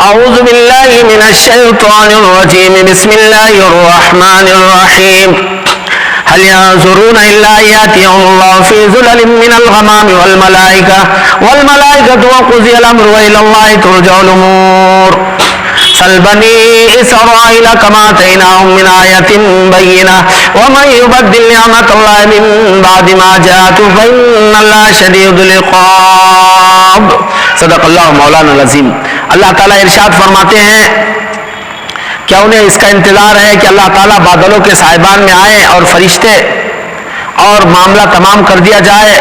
اعوذ باللہ من الشیطان الرجیم بسم اللہ الرحمن الرحیم هل ينظرون الا ياتيهم الله في ظلل من الغمام والملائكة وقضي الامر والى الله ترجع الامور سل بني اسرائيل كما آتيناهم من آية بينة ومن يبدل نعمة الله من بعد ما جاءته فإن الله شديد العقاب. صدق اللہ مولانا العظیم. اللہ تعالیٰ ارشاد فرماتے ہیں کیا انہیں اس کا انتظار ہے کہ اللہ تعالیٰ بادلوں کے صاحبان میں آئے اور فرشتے اور معاملہ تمام کر دیا جائے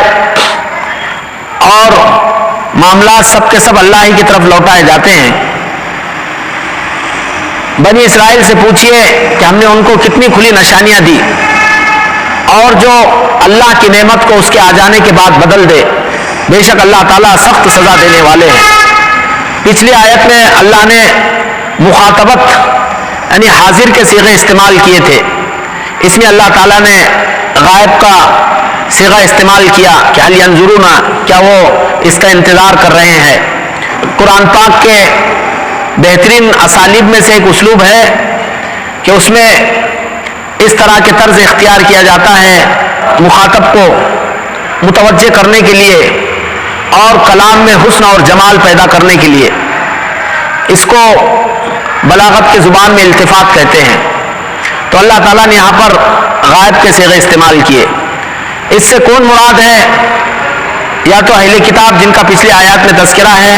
اور معاملات سب کے سب اللہ ہی کی طرف لوٹائے جاتے ہیں. بنی اسرائیل سے پوچھئے کہ ہم نے ان کو کتنی کھلی نشانیاں دی اور جو اللہ کی نعمت کو اس کے آ جانے کے بعد بدل دے، بے شک اللہ تعالیٰ سخت سزا دینے والے ہیں. پچھلی آیت میں اللہ نے مخاطبت یعنی حاضر کے صیغے استعمال کیے تھے. اس میں اللہ تعالیٰ نے غائب کا صیغہ استعمال کیا کہ هل ينظرون، کیا وہ اس کا انتظار کر رہے ہیں. قرآن پاک کے بہترین اسالیب میں سے ایک اسلوب ہے کہ اس میں اس طرح کے طرز اختیار کیا جاتا ہے مخاطب کو متوجہ کرنے کے لیے اور کلام میں حسن اور جمال پیدا کرنے کے لیے. اس کو بلاغت کے زبان میں التفات کہتے ہیں. تو اللہ تعالیٰ نے یہاں پر غائب کے صیغے استعمال کیے. اس سے کون مراد ہے؟ یا تو اہل کتاب جن کا پچھلی آیات میں تذکرہ ہے،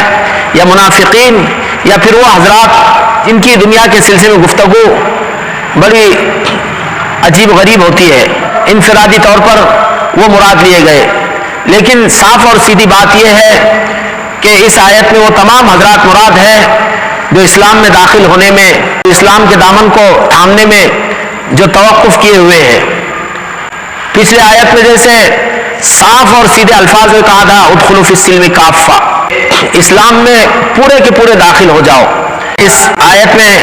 یا منافقین، یا پھر وہ حضرات جن کی دنیا کے سلسلے میں گفتگو بڑی عجیب غریب ہوتی ہے. انفرادی طور پر وہ مراد لیے گئے، لیکن صاف اور سیدھی بات یہ ہے کہ اس آیت میں وہ تمام حضرات مراد ہے جو اسلام میں داخل ہونے میں، اسلام کے دامن کو تھامنے میں جو توقف کیے ہوئے ہیں. پچھلے آیت میں جیسے صاف اور سیدھے الفاظ میں کہا تھا ادخلوا فی السلم کافہ، اسلام میں پورے کے پورے داخل ہو جاؤ. اس آیت میں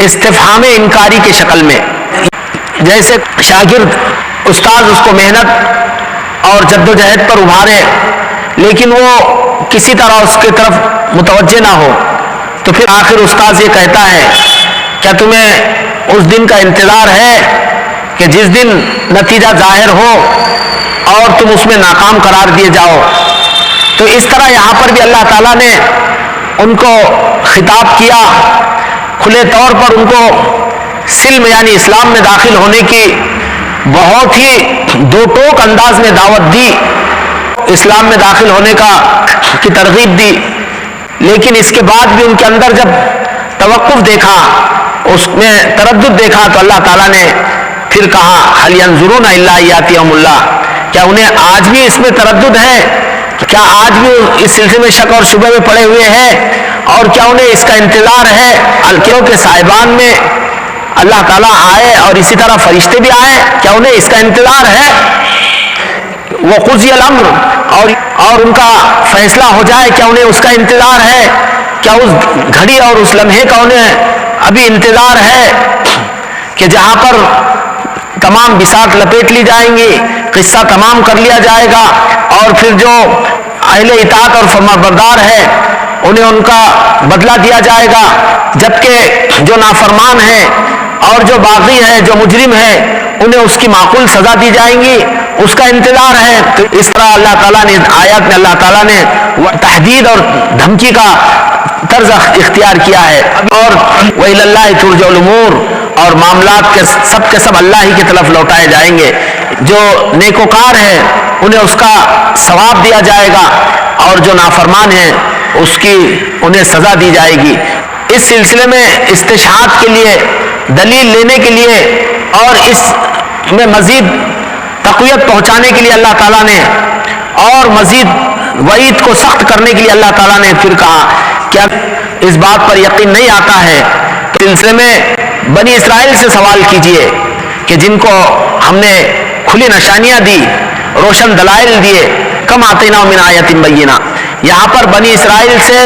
استفہام انکاری کی شکل میں، جیسے شاگرد استاد اس کو محنت اور جد و جہد پر ابھارے لیکن وہ کسی طرح اس کی طرف متوجہ نہ ہو، تو پھر آخر استاد یہ کہتا ہے کیا تمہیں اس دن کا انتظار ہے کہ جس دن نتیجہ ظاہر ہو اور تم اس میں ناکام قرار دیے جاؤ. تو اس طرح یہاں پر بھی اللہ تعالیٰ نے ان کو خطاب کیا، کھلے طور پر ان کو سلم یعنی اسلام میں داخل ہونے کی بہت ہی دو ٹوک انداز میں دعوت دی، اسلام میں داخل ہونے کی ترغیب دی. لیکن اس کے بعد بھی ان کے اندر جب توقف دیکھا، اس میں تردد دیکھا، تو اللہ تعالیٰ نے پھر کہا هل ينظرون الا ياتيهم الله، کیا انہیں آج بھی اس میں تردد ہے؟ کیا آج بھی اس سلسلے میں شک اور شبہ میں پڑے ہوئے ہیں؟ اور کیا انہیں اس کا انتظار ہے الکیوں کے صاحبان میں اللہ تعالیٰ آئے اور اسی طرح فرشتے بھی آئے؟ کیا انہیں اس کا انتظار ہے؟ وقضی الامر، اور ان کا فیصلہ ہو جائے، کیا انہیں اس کا انتظار ہے؟ کیا اس گھڑی اور اس لمحے کا انہیں ابھی انتظار ہے کہ جہاں پر تمام بساط لپیٹ لی جائیں گی، قصہ تمام کر لیا جائے گا اور پھر جو اہل اطاعت اور فرمانبردار ہے انہیں ان کا بدلہ دیا جائے گا، جبکہ جو نافرمان ہیں اور جو باغی ہے، جو مجرم ہے، انہیں اس کی معقول سزا دی جائیں گی، اس کا انتظار ہے. تو اس طرح اللہ تعالیٰ نے آیات میں اللہ تعالیٰ نے تحدید اور دھمکی کا طرز اختیار کیا ہے. اور وَإِلَى اللَّهِ تُرْجَعُ الْأُمُورُ، اور معاملات کے سب اللہ ہی کی طرف لوٹائے جائیں گے. جو نیکوکار ہیں انہیں اس کا ثواب دیا جائے گا اور جو نافرمان ہیں اس کی انہیں سزا دی جائے گی. اس سلسلے میں استشہاد کے لیے، دلیل لینے کے لیے اور اس میں مزید تقویت پہنچانے کے لیے اللہ تعالیٰ نے اور مزید وعید کو سخت کرنے کے لیے اللہ تعالیٰ نے پھر کہا کیا اس بات پر یقین نہیں آتا ہے؟ تو سلسلے میں بنی اسرائیل سے سوال کیجئے کہ جن کو ہم نے کھلی نشانیاں دی، روشن دلائل دیے، کم آتینا من آیت بینہ. یہاں پر بنی اسرائیل سے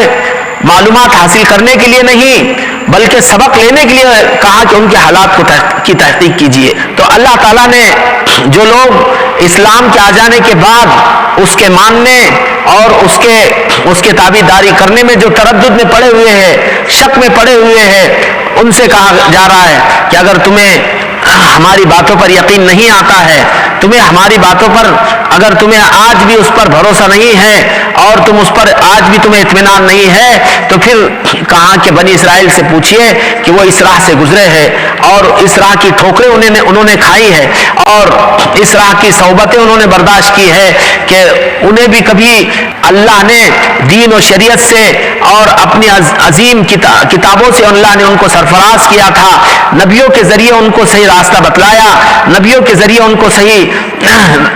معلومات حاصل کرنے کے لیے نہیں بلکہ سبق لینے کے لیے کہا کہ ان کے حالات کی تحقیق کیجئے. تو اللہ تعالیٰ نے جو لوگ اسلام کے آ جانے کے بعد اس کے ماننے اور اس کے تابعداری کرنے میں جو تردد میں پڑے ہوئے ہیں، شک میں پڑے ہوئے ہیں ان سے کہا جا رہا ہے کہ اگر تمہیں ہماری باتوں پر یقین نہیں آتا ہے، تمہیں ہماری باتوں پر اگر تمہیں آج بھی اس پر بھروسہ نہیں ہے اور تم اس پر آج بھی تمہیں اطمینان نہیں ہے، تو پھر کہا کہ بنی اسرائیل سے پوچھئے کہ وہ اس راہ سے گزرے ہیں اور اس راہ کی ٹھوکریں انہوں نے کھائی ہے اور اس راہ کی صحبتیں انہوں نے برداشت کی ہے کہ انہیں بھی کبھی اللہ نے دین و شریعت سے اور اپنی عظیم کتابوں سے اللہ نے ان کو سرفراز کیا تھا، نبیوں کے ذریعے ان کو صحیح راستہ بتلایا، نبیوں کے ذریعے ان کو صحیح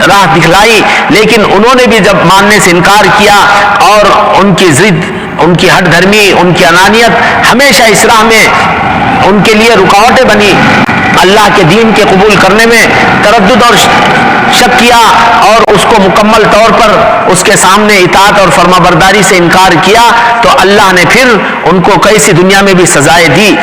راہ دکھلائی، لیکن انہوں نے بھی جب ماننے سے انکار کیا اور ان کی ضد، ان کی ہٹ دھرمی، ان کی انانیت ہمیشہ اس راہ میں ان کے لیے رکاوٹیں بنی، اللہ کے دین کے قبول کرنے میں تردد اور شک کیا اور اس کو مکمل طور پر اس کے سامنے اطاعت اور فرما برداری سے انکار کیا، تو اللہ نے پھر ان کو کیسی دنیا میں بھی سزائیں دی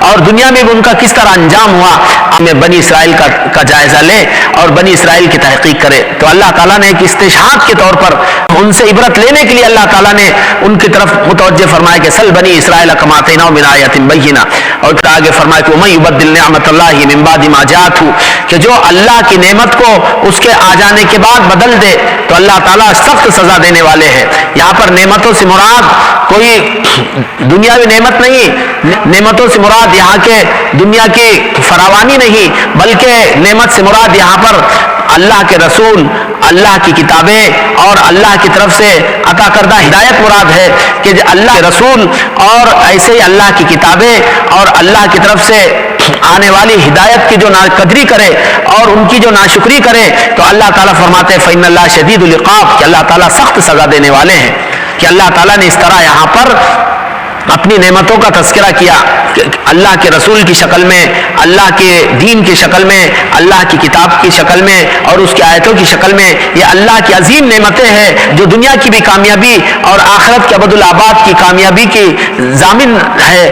اور دنیا میں بھی ان کا کس طرح انجام ہوا، ہمیں بنی اسرائیل کا جائزہ لے اور بنی اسرائیل کی تحقیق کرے۔ تو اللہ تعالیٰ نے ایک استشہاد کے طور پر ان سے عبرت لینے کے لیے اللہ تعالیٰ نے ان کی طرف متوجہ فرمایا کہ سل بنی اسرائیل کما آتیناہم من آیۃ بینہ، اور آگے فرمایا کہ ومن یبدل نعمت اللہ من بعد ما جاءتہ، کہ جو اللہ کی نعمت کو اس کے آ جانے کے بعد بدل دے تو اللہ تعالیٰ سخت سزا دینے والے ہیں۔ یہاں پر نعمتوں سے مراد کوئی دنیاوی نعمت نہیں، نعمتوں سے مراد یہاں کے دنیا کی فراوانی نہیں، بلکہ نعمت سے مراد یہاں پر اللہ کے رسول، اللہ کی کتابیں اور اللہ کی طرف سے عطا کردہ ہدایت مراد ہے کہ اللہ کے رسول اور ایسے ہی اللہ کی کتابیں اور اللہ کی طرف سے آنے والی ہدایت کی جو ناقدری کرے اور ان کی جو ناشکری کرے تو اللہ تعالیٰ فرماتے ہیں فإن اللہ شدید العقاب، کہ اللہ تعالیٰ سخت سزا دینے والے ہیں۔ کہ اللہ تعالیٰ نے اس طرح یہاں پر اپنی نعمتوں کا تذکرہ کیا، اللہ کے رسول کی شکل میں، اللہ کے دین کی شکل میں، اللہ کی کتاب کی شکل میں اور اس کی آیتوں کی شکل میں، یہ اللہ کی عظیم نعمتیں ہیں جو دنیا کی بھی کامیابی اور آخرت کے ابد الآباد کی کامیابی کی ضامن ہے،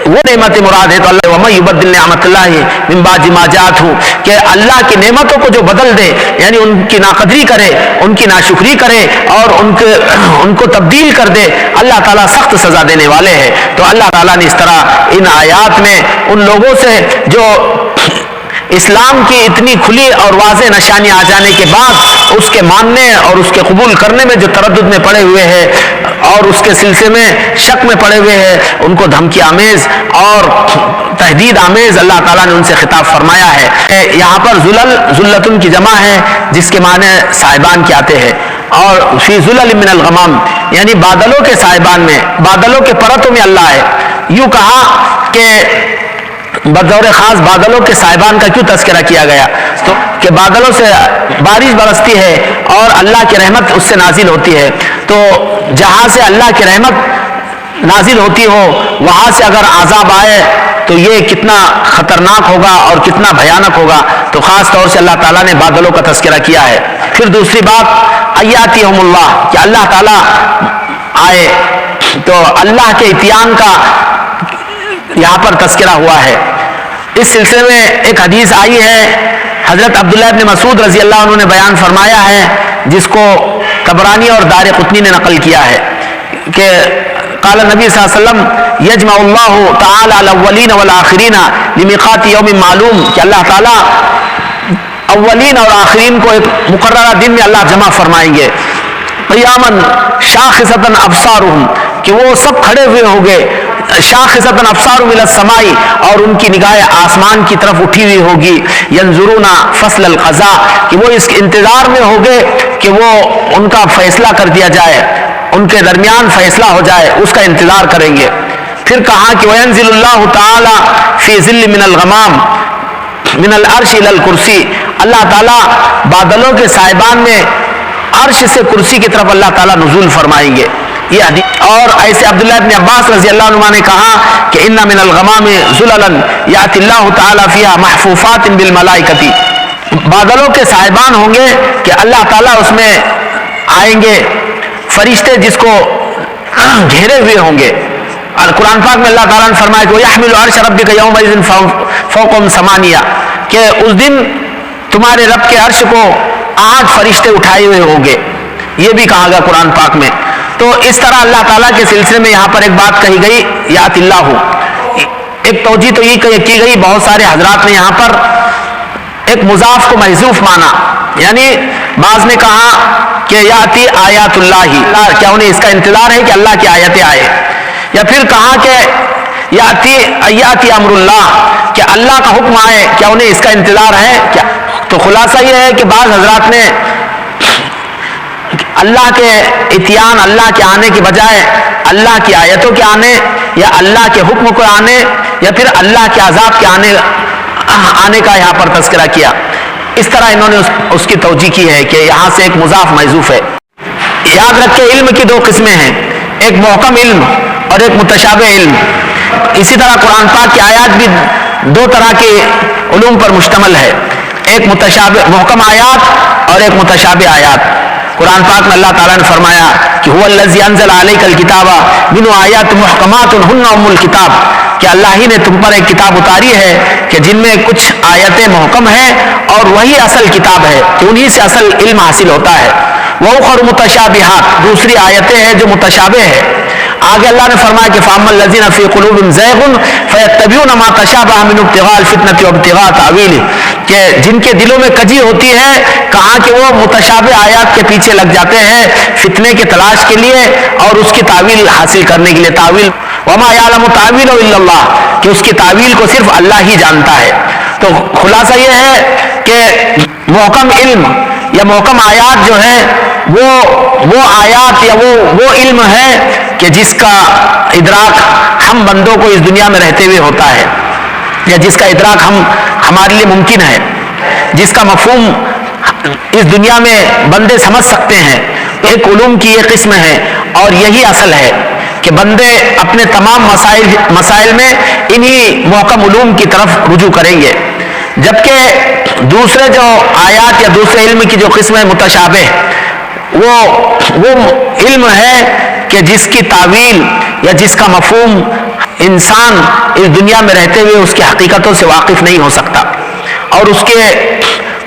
وہ نعمت مراد ہے۔ تو اللہ ومن یبدل نعمت اللہ من بعد ما جاءتہ، کہ اللہ کی نعمتوں کو جو بدل دے یعنی ان کی ناقدری کرے، ان کی ناشکری کرے اور ان کو تبدیل کر دے، اللہ تعالیٰ سخت سزا دینے والے ہیں۔ تو اللہ تعالیٰ نے اس طرح ان آیات میں ان لوگوں سے جو اسلام کی اتنی کھلی اور واضح نشانیاں آ جانے کے بعد اس کے ماننے اور اس کے قبول کرنے میں جو تردد میں پڑے ہوئے ہیں اور اس کے سلسلے میں شک میں پڑے ہوئے ہیں، ان کو دھمکی آمیز اور تہدید آمیز اللہ تعالیٰ نے ان سے خطاب فرمایا ہے۔ یہاں پر ذلل ذلتن کی جمع ہے جس کے معنی صاحبان کے آتے ہیں، اور فی ذلل من الغمام یعنی بادلوں کے صاحبان میں، بادلوں کے پرتوں میں اللہ ہے۔ یوں کہا کہ بطور خاص بادلوں کے صاحبان کا کیوں تذکرہ کیا گیا؟ تو کہ بادلوں سے بارش برستی ہے اور اللہ کی رحمت اس سے نازل ہوتی ہے، تو جہاں سے اللہ کی رحمت نازل ہوتی ہو وہاں سے اگر عذاب آئے تو یہ کتنا خطرناک ہوگا اور کتنا بھیانک ہوگا، تو خاص طور سے اللہ تعالیٰ نے بادلوں کا تذکرہ کیا ہے۔ پھر دوسری بات ایاتیہم اللہ، کہ اللہ تعالیٰ آئے، تو اللہ کے اتیان کا یہاں پر تذکرہ ہوا ہے۔ اس سلسلے میں ایک حدیث آئی ہے، حضرت عبداللہ ابن مسعود رضی اللہ عنہ نے بیان فرمایا ہے، جس کو طبرانی اور دارقطنی نے نقل کیا ہے کہ قال نبی صلی اللہ علیہ وسلم یجمع اللہ تعالی الاولین والآخرین لمیقات یوم معلوم، کہ اللہ تعالیٰ اولین اور آخرین کو ایک مقررہ دن میں اللہ جمع فرمائیں گے، قیاماً شاخصۃ ابصارہم، کہ وہ سب کھڑے ہوئے ہوں گے، شاخصۃ ابصارہم الی السماء، اور ان کی نگاہیں آسمان کی طرف اٹھی ہوئی ہوگی، ینظرون فصل القضاء، کہ وہ اس انتظار میں ہوں گے کہ وہ ان کا فیصلہ کر دیا جائے، ان کے درمیان فیصلہ ہو جائے، اس کا انتظار کریں گے۔ پھر کہا کہ وینزل اللہ تعالی فی ظل من الغمام من العرش الی الکرسی، اللہ تعالیٰ بادلوں کے صاحبان میں عرش سے کرسی کی طرف اللہ تعالیٰ نزول فرمائیں گے۔ یہ حدیث، اور ایسے عبداللہ ابن عباس رضی اللہ عنہ نے کہا کہ ان من الغمام ظللا یأتی اللہ تعالیٰ فیہا محفوفات بالملائکۃ، بادلوں کے صاحبان ہوں گے کہ اللہ تعالیٰ اس میں آئیں گے فرشتے جس کو گھیرے ہوئے ہوں گے۔ اور قرآن پاک میں اللہ تعالیٰ نے فرمایا کہ وَيَحْمِلُ عَرْشَ رَبِّكَ يَوْمَئِذٍ فَوْقَهُمْ ثَمَانِيَةٌ، کہ اس دن تمہارے رب کے عرش کو 8 فرشتے اٹھائے ہوئے ہوں گے، یہ بھی کہا گیا قرآن پاک میں۔ تو اس طرح اللہ تعالیٰ کے سلسلے میں یہاں پر ایک بات کہی گئی یات اللہ، ایک توجہ تو یہ کی گئی، بہت سارے حضرات نے یہاں پر ایک مضاف کو محذوف مانا، یعنی بعض نے کہا کہ یاتی آیات اللہ، کیا انہیں اس کا انتظار ہے کہ اللہ کی آیتیں آئے، یا پھر کہا کہ یاتی امر اللہ، کہ اللہ کا حکم آئے، کیا انہیں اس کا انتظار ہے کیا؟ تو خلاصہ یہ ہے کہ بعض حضرات نے اللہ کے اتیان، اللہ کے آنے کے بجائے اللہ کی آیتوں کے آنے، یا اللہ کے حکم کو آنے، یا پھر اللہ کے عذاب کے آنے کا یہاں پر تذکرہ کیا۔ اس طرح انہوں نے اس کی توجیہ کی ہے کہ یہاں سے ایک مضاف محذوف ہے۔ یاد رکھے علم کی دو قسمیں ہیں، ایک محکم علم اور ایک متشابہ علم۔ اسی طرح قرآن پاک کی آیات بھی دو طرح کے علوم پر مشتمل ہے، ایک محکم آیات اور ایک متشابہ آیات۔ قرآن پاک میں اللہ تعالیٰ نے فرمایا کہ هو الذی انزل علیک الکتاب منہ آیات محکمات ہن ام الکتاب، کہ اللہ ہی نے تم پر ایک کتاب اتاری ہے کہ جن میں کچھ آیتیں محکم ہیں اور وہی اصل کتاب ہے، کہ انہی سے اصل علم حاصل ہوتا ہے۔ وَأُخَرُ مُتَشَابِهَاتٌ، دوسری آیتیں ہیں جو متشابہ ہے۔ آگے اللہ نے فرمایا کہ فَأَمَّا الَّذِينَ فِي قُلُوبِهِمْ زَيْغٌ فَيَتَّبِعُونَ مَا تَشَابَهَ مِنْهُ ابْتِغَاءَ الْفِتْنَةِ وَابْتِغَاءَ تَأْوِيلِهِ، کہ جن کے دلوں میں کجی ہوتی ہے، کہا کہ وہ متشابہ آیات کے پیچھے لگ جاتے ہیں فتنے کے تلاش کے لیے اور اس کی تعویل حاصل کرنے کے لیے۔ تعویل وَمَا يَعْلَمُ تَعْوِيلَهُ إِلَّا اللَّهُ، کہ اس کی تعویل کو صرف اللہ ہی جانتا ہے۔ تو خلاصہ یہ ہے کہ محکم علم یا محکم آیات جو ہے وہ آیات یا وہ علم ہے کہ جس کا ادراک ہم بندوں کو اس دنیا میں رہتے ہوئے ہوتا ہے، یا جس کا ادراک ہمارے لیے ممکن ہے، جس کا مفہوم اس دنیا میں بندے سمجھ سکتے ہیں۔ ایک علوم کی یہ قسم ہے اور یہی اصل ہے کہ بندے اپنے تمام مسائل میں انہی محکم علوم کی طرف رجوع کریں گے، جبکہ دوسرے جو آیات یا دوسرے علم کی جو قسم ہے متشابہ، وہ علم ہے کہ جس کی تعویل یا جس کا مفہوم انسان اس دنیا میں رہتے ہوئے اس کی حقیقتوں سے واقف نہیں ہو سکتا اور اس کے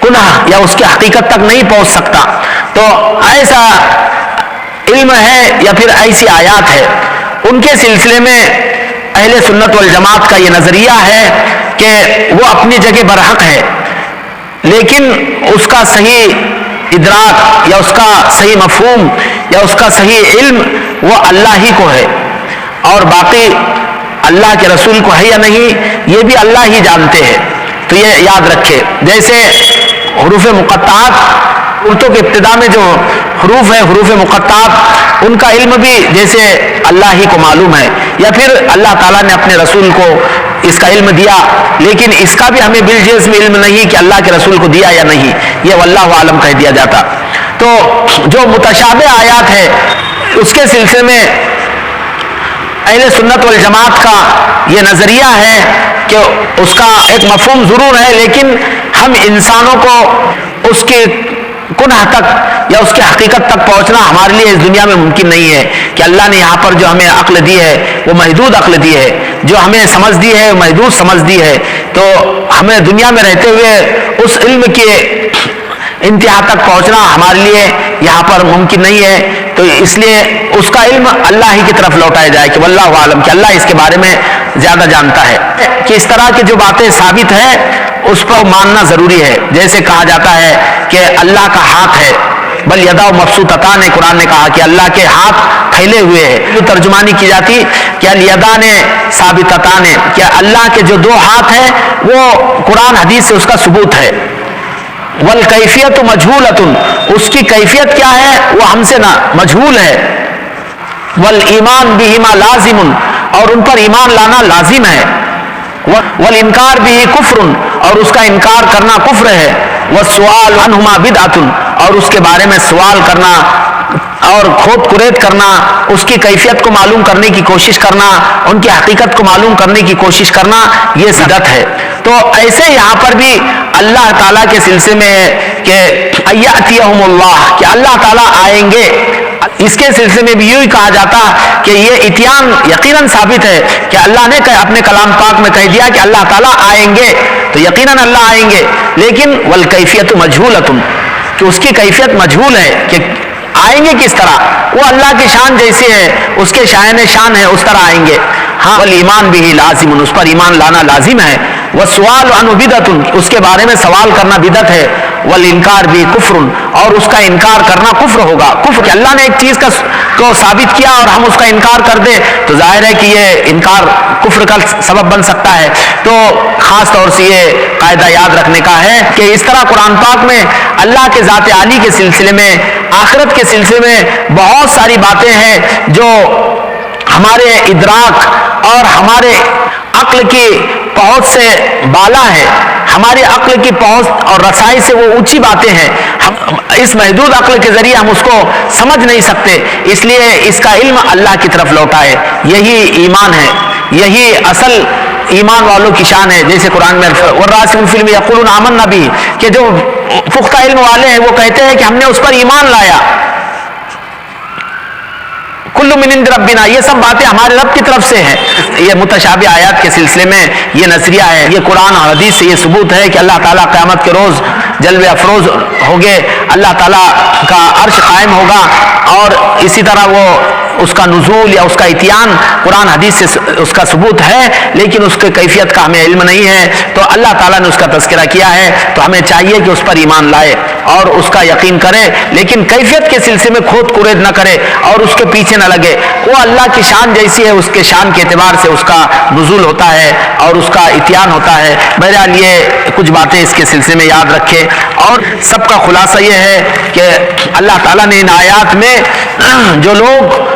کنہ یا اس کی حقیقت تک نہیں پہنچ سکتا۔ تو ایسا علم ہے یا پھر ایسی آیات ہے، ان کے سلسلے میں اہل سنت والجماعت کا یہ نظریہ ہے کہ وہ اپنی جگہ برحق ہے، لیکن اس کا صحیح ادراک یا اس کا صحیح مفہوم یا اس کا صحیح علم وہ اللہ ہی کو ہے، اور باقی اللہ کے رسول کو ہے یا نہیں یہ بھی اللہ ہی جانتے ہیں۔ تو یہ یاد رکھے، جیسے حروف مقطعات، اردو کے ابتدا میں جو حروف ہیں حروف مقطعات، ان کا علم بھی جیسے اللہ ہی کو معلوم ہے، یا پھر اللہ تعالیٰ نے اپنے رسول کو اس کا علم دیا، لیکن اس کا بھی ہمیں بالجسم علم نہیں کہ اللہ کے رسول کو دیا یا نہیں، یہ واللہ عالم کہہ دیا جاتا۔ تو جو متشابہ آیات ہے اس کے سلسلے میں اہل سنت والجماعت کا یہ نظریہ ہے کہ اس کا ایک مفہوم ضرور ہے، لیکن ہم انسانوں کو اس کے کنہ تک یا اس کی حقیقت تک پہنچنا ہمارے لیے اس دنیا میں ممکن نہیں ہے، کہ اللہ نے یہاں پر جو ہمیں عقل دی ہے وہ محدود عقل دی ہے، جو ہمیں سمجھ دی ہے وہ محدود سمجھ دی ہے، تو ہمیں دنیا میں رہتے ہوئے اس علم کے انتہا تک پہنچنا ہمارے لیے یہاں پر ممکن نہیں ہے۔ تو اس لیے اس کا علم اللہ ہی کی طرف لوٹایا جائے کہ واللہ عالم، کہ اللہ اس کے بارے میں زیادہ جانتا ہے۔ کہ اس طرح کی جو باتیں ثابت ہیں اس پر ماننا ضروری ہے، جیسے کہا جاتا ہے کہ اللہ کا ہاتھ ہے، بل یداؤ مبسوطتان، قرآن نے کہا کہ اللہ کے ہاتھ پھیلے ہوئے ہیں، جو ترجمانی کی جاتی کہ الیدان ثابتتان، کہ اللہ کے جو دو ہاتھ ہیں وہ قرآن حدیث سے اس کا ثبوت ہے۔ والکیفیت مجہولۃ، اس کی کیفیت کیا ہے وہ ہم سے نہ مجہول ہے۔ والایمان بہما لازم، اور ان پر ایمان لانا لازم ہے۔ والانکار بہ کفر، اور اس کا انکار کرنا کفر ہے۔ والسؤال عنہما بدعۃ، اور اس کے بارے میں سوال کرنا اور کھود کرید کرنا، اس کی کیفیت کو معلوم کرنے کی کوشش کرنا، ان کی حقیقت کو معلوم کرنے کی کوشش کرنا، یہ بدعت ہے۔ تو ایسے یہاں پر بھی اللہ تعالیٰ کے سلسلے میں ہے کہ ایاتیہم اللہ، کہ اللہ تعالیٰ آئیں گے، اس کے سلسلے میں بھی یوں ہی کہا جاتا کہ یہ اتیان یقیناً ثابت ہے کہ اللہ نے اپنے کلام پاک میں کہہ دیا کہ اللہ تعالیٰ آئیں گے، تو یقیناً اللہ آئیں گے، لیکن والکیفیت مجہولۃ، کہ اس کی کیفیت مجہول ہے کہ آئیں گے کس طرح؟ وہ اللہ کی شان جیسی ہے، اس کے شائن شان ہے، اس طرح آئیں گے. ہاں والایمان به لازم، اس پر ایمان لانا لازم ہے. والسؤال عنہ بدعت، اس کے بارے میں سوال کرنا بدعت ہے. والانکار بھی کفر، اور اس کا انکار کرنا کفر ہوگا. کفر کہ اللہ نے ایک چیز کو ثابت کیا اور ہم اس کا انکار کر دیں تو ظاہر ہے کہ یہ انکار کفر کا سبب بن سکتا ہے. تو خاص طور سے یہ قاعدہ یاد رکھنے کا ہے کہ اس طرح قرآن پاک میں اللہ کے ذات عالی کے سلسلے میں، آخرت کے سلسلے میں بہت ساری باتیں ہیں جو ہمارے ادراک اور ہمارے عقل کی پہنچ سے بالا ہے، ہماری عقل کی پہنچ اور رسائی سے وہ اونچی باتیں ہیں. ہم اس محدود عقل کے ذریعے ہم اس کو سمجھ نہیں سکتے، اس لیے اس کا علم اللہ کی طرف لوٹائے. یہی ایمان ہے، یہی اصل ایمان والوں کی شان ہے. جیسے قرآن میں والراسخون فی العلم یقولون آمنا بہ، کہ جو پختہ علم والے ہیں وہ کہتے ہیں کہ ہم نے اس پر ایمان لایا. کل من عند ربنا، یہ سب باتیں ہمارے رب کی طرف سے ہیں. یہ متشابہ آیات کے سلسلے میں یہ نظریہ ہے. یہ قرآن اور حدیث سے یہ ثبوت ہے کہ اللہ تعالیٰ قیامت کے روز جلوے افروز ہوگے، اللہ تعالیٰ کا عرش قائم ہوگا، اور اسی طرح وہ اس کا نزول یا اس کا اتیان قرآن حدیث سے اس کا ثبوت ہے، لیکن اس کے کیفیت کا ہمیں علم نہیں ہے. تو اللہ تعالیٰ نے اس کا تذکرہ کیا ہے تو ہمیں چاہیے کہ اس پر ایمان لائے اور اس کا یقین کرے، لیکن کیفیت کے سلسلے میں کھود کورید نہ کرے اور اس کے پیچھے نہ لگے. وہ اللہ کی شان جیسی ہے، اس کے شان کے اعتبار سے اس کا نزول ہوتا ہے اور اس کا اتیان ہوتا ہے. بہرحال یہ کچھ باتیں اس کے سلسلے میں یاد رکھے، اور سب کا خلاصہ یہ ہے کہ اللہ تعالیٰ نے ان آیات میں جو لوگ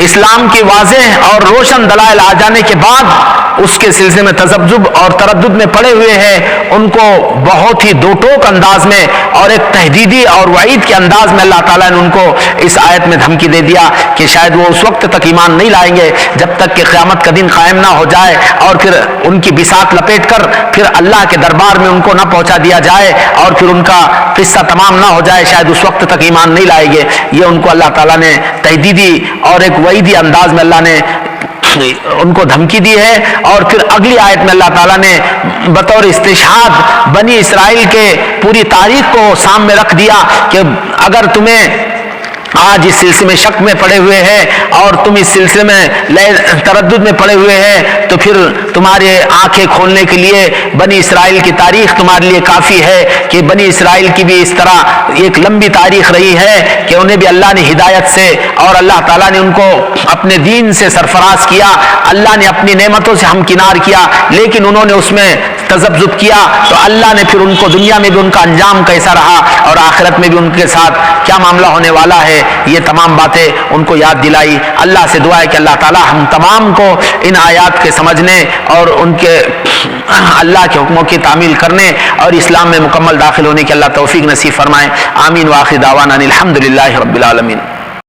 اسلام کی واضح اور روشن دلائل آ جانے کے بعد اس کے سلسلے میں تذبذب اور تردد میں پڑے ہوئے ہیں، ان کو بہت ہی دو ٹوک انداز میں اور ایک تہدیدی اور وعید کے انداز میں اللہ تعالیٰ نے ان کو اس آیت میں دھمکی دے دیا کہ شاید وہ اس وقت تک ایمان نہیں لائیں گے جب تک کہ قیامت کا دن قائم نہ ہو جائے اور پھر ان کی بساط لپیٹ کر پھر اللہ کے دربار میں ان کو نہ پہنچا دیا جائے اور پھر ان کا قصہ تمام نہ ہو جائے، شاید اس وقت تک ایمان نہیں لائیں گے. یہ ان کو اللہ تعالیٰ نے تہدیدی اور ایک وعیدی انداز میں اللہ نے ان کو دھمکی دی ہے. اور پھر اگلی آیت میں اللہ تعالیٰ نے بطور استشہاد بنی اسرائیل کے پوری تاریخ کو سامنے رکھ دیا کہ اگر تمہیں آج اس سلسلے میں شک میں پڑے ہوئے ہیں اور تم اس سلسلے میں تردد میں پڑے ہوئے ہیں تو پھر تمہارے آنکھیں کھولنے کے لیے بنی اسرائیل کی تاریخ تمہارے لیے کافی ہے کہ بنی اسرائیل کی بھی اس طرح ایک لمبی تاریخ رہی ہے کہ انہیں بھی اللہ نے ہدایت سے اور اللہ تعالیٰ نے ان کو اپنے دین سے سرفراز کیا، اللہ نے اپنی نعمتوں سے ہمکنار کیا، لیکن انہوں نے اس میں تذبذب کیا تو اللہ نے پھر ان کو دنیا میں بھی ان کا انجام کیسا رہا اور آخرت میں بھی ان کے ساتھ کیا معاملہ ہونے والا ہے، یہ تمام باتیں ان کو یاد دلائی. اللہ سے دعا ہے کہ اللہ تعالیٰ ہم تمام کو ان آیات کے سمجھنے اور ان کے اللہ کے حکموں کی تعمیل کرنے اور اسلام میں مکمل داخل ہونے کی اللہ توفیق نصیب فرمائے. آمین. وآخر دعوانا الحمدللہ رب العالمین.